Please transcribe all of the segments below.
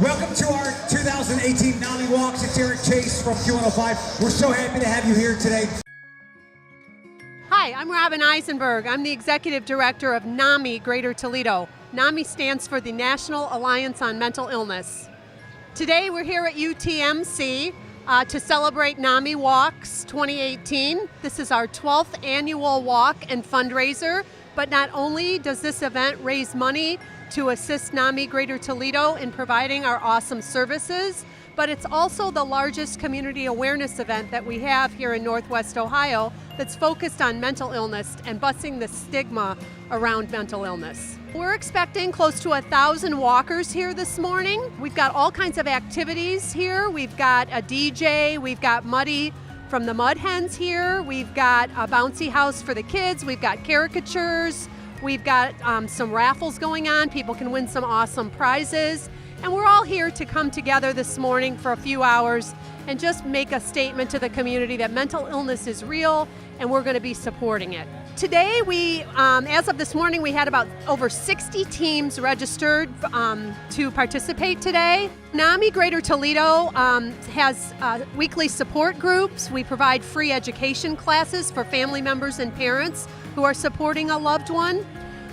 Welcome to our 2018 NAMI Walks. It's Eric Chase from Q105. We're so happy to have you here today. Hi, I'm Robin Eisenberg. I'm the Executive Director of NAMI Greater Toledo. NAMI stands for the National Alliance on Mental Illness. Today we're here at UTMC to celebrate NAMI Walks 2018. This is our 12th annual walk and fundraiser, but not only does this event raise money to assist NAMI Greater Toledo in providing our awesome services, but it's also the largest community awareness event that we have here in Northwest Ohio that's focused on mental illness and busting the stigma around mental illness. We're expecting close to 1,000 walkers here this morning. We've got all kinds of activities here. We've got a DJ, we've got Muddy from the Mud Hens here, we've got a bouncy house for the kids, we've got caricatures, we've got some raffles going on. People can win some awesome prizes. And we're all here to come together this morning for a few hours and just make a statement to the community that mental illness is real and we're going to be supporting it. Today, as of this morning, we had about over 60 teams registered to participate today. NAMI Greater Toledo has weekly support groups. We provide free education classes for family members and parents who are supporting a loved one.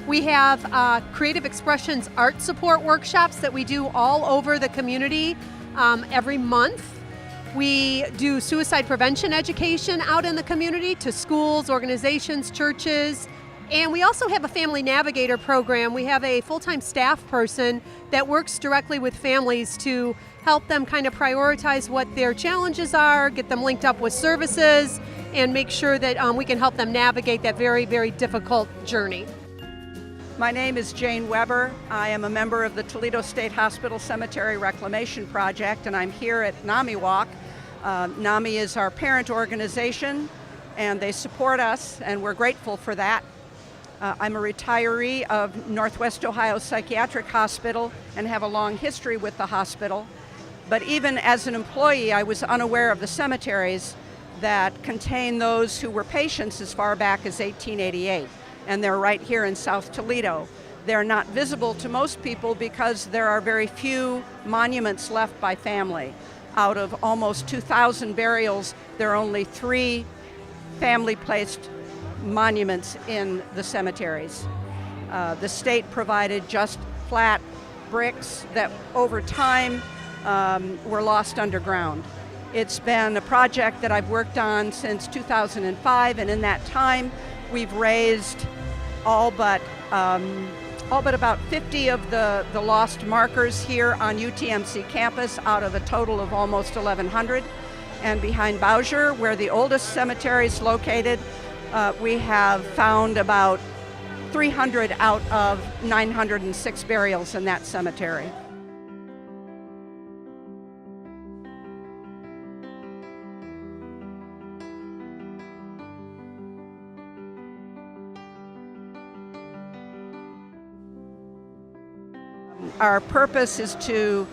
We have creative expressions art support workshops that we do all over the community every month. We do suicide prevention education out in the community to schools, organizations, churches, and we also have a family navigator program. We have a full-time staff person that works directly with families to help them kind of prioritize what their challenges are, get them linked up with services, and make sure that we can help them navigate that very, very difficult journey. My name is Jane Weber. I am a member of the Toledo State Hospital Cemetery Reclamation Project, and I'm here at NAMI Walk. NAMI is our parent organization, and they support us, and we're grateful for that. I'm a retiree of Northwest Ohio Psychiatric Hospital and have a long history with the hospital. But even as an employee, I was unaware of the cemeteries that contain those who were patients as far back as 1888. And they're right here in South Toledo. They're not visible to most people because there are very few monuments left by family. Out of almost 2,000 burials, there are only 3 family-placed monuments in the cemeteries. The state provided just flat bricks that over time were lost underground. It's been a project that I've worked on since 2005, and in that time, we've raised all but about 50 of the lost markers here on UTMC campus out of a total of almost 1,100. And behind Bowsher, where the oldest cemetery is located, we have found about 300 out of 906 burials in that cemetery. Our purpose is to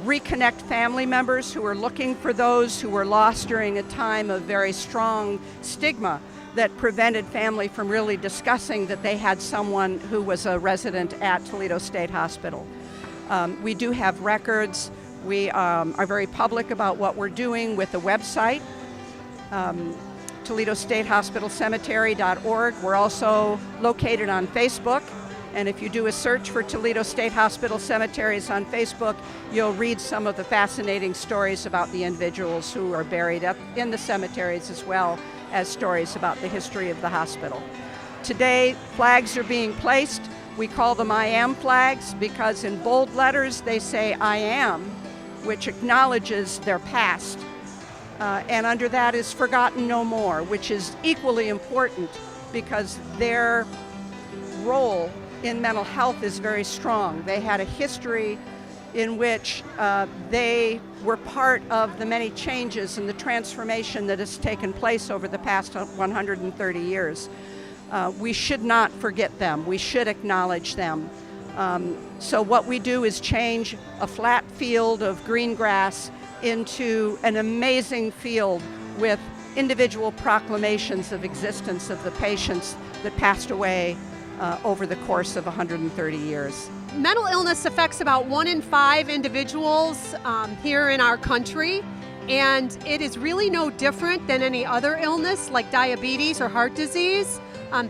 reconnect family members who are looking for those who were lost during a time of very strong stigma that prevented family from really discussing that they had someone who was a resident at Toledo State Hospital. We do have records. We are very public about what we're doing with the website, Toledo State Hospital Cemetery.org. We're also located on Facebook. And if you do a search for Toledo State Hospital Cemeteries on Facebook, you'll read some of the fascinating stories about the individuals who are buried up in the cemeteries, as well as stories about the history of the hospital. Today, flags are being placed. We call them I am flags because in bold letters they say I am, which acknowledges their past. And under that is forgotten no more, which is equally important because their role in mental health is very strong. They had a history in which they were part of the many changes and the transformation that has taken place over the past 130 years. We should not forget them. We should acknowledge them. So what we do is change a flat field of green grass into an amazing field with individual proclamations of existence of the patients that passed away over the course of 130 years. Mental illness affects about 1 in 5 individuals here in our country, and it is really no different than any other illness like diabetes or heart disease.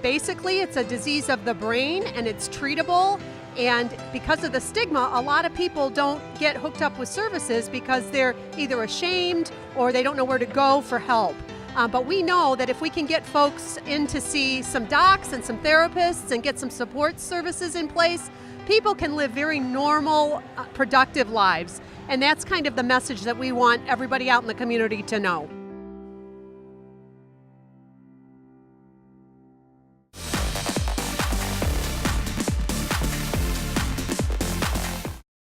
Basically, it's a disease of the brain and it's treatable, and because of the stigma, a lot of people don't get hooked up with services because they're either ashamed or they don't know where to go for help. But we know that if we can get folks in to see some docs and some therapists and get some support services in place, people can live very normal, productive lives. And that's kind of the message that we want everybody out in the community to know.